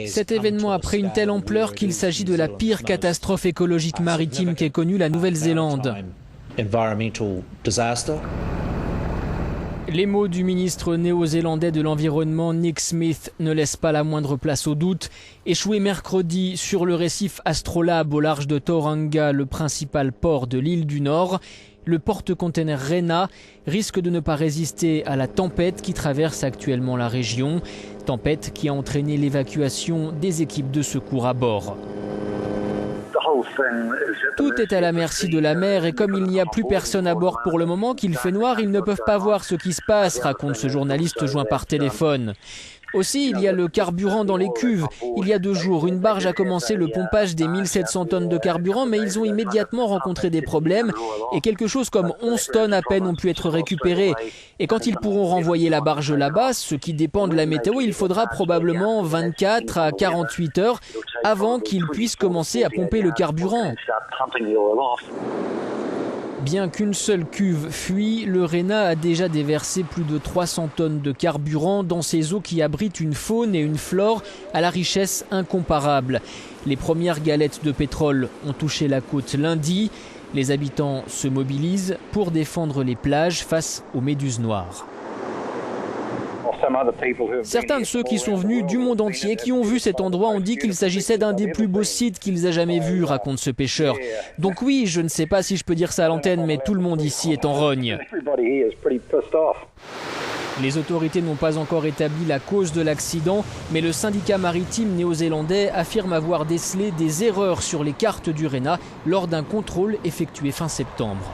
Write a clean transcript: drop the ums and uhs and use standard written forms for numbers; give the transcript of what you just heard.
Cet événement a pris une telle ampleur qu'il s'agit de la pire catastrophe écologique maritime qu'ait connue la Nouvelle-Zélande. Les mots du ministre néo-zélandais de l'Environnement Nick Smith ne laissent pas la moindre place au doute. Échoué mercredi sur le récif Astrolabe au large de Tauranga, le principal port de l'île du Nord, le porte-container Rena risque de ne pas résister à la tempête qui traverse actuellement la région. Tempête qui a entraîné l'évacuation des équipes de secours à bord. Tout est à la merci de la mer et comme il n'y a plus personne à bord pour le moment, qu'il fait noir, ils ne peuvent pas voir ce qui se passe, raconte ce journaliste joint par téléphone. Aussi, il y a le carburant dans les cuves. Il y a 2 jours, une barge a commencé le pompage des 1700 tonnes de carburant, mais ils ont immédiatement rencontré des problèmes et quelque chose comme 11 tonnes à peine ont pu être récupérées. Et quand ils pourront renvoyer la barge là-bas, ce qui dépend de la météo, il faudra probablement 24 à 48 heures avant qu'ils puissent commencer à pomper le carburant. Bien qu'une seule cuve fuit, le Rena a déjà déversé plus de 300 tonnes de carburant dans ces eaux qui abritent une faune et une flore à la richesse incomparable. Les premières galettes de pétrole ont touché la côte lundi. Les habitants se mobilisent pour défendre les plages face aux méduses noires. Certains de ceux qui sont venus du monde entier, qui ont vu cet endroit, ont dit qu'il s'agissait d'un des plus beaux sites qu'ils aient jamais vus, raconte ce pêcheur. Donc oui, je ne sais pas si je peux dire ça à l'antenne, mais tout le monde ici est en rogne. Les autorités n'ont pas encore établi la cause de l'accident, mais le syndicat maritime néo-zélandais affirme avoir décelé des erreurs sur les cartes du Rena lors d'un contrôle effectué fin septembre.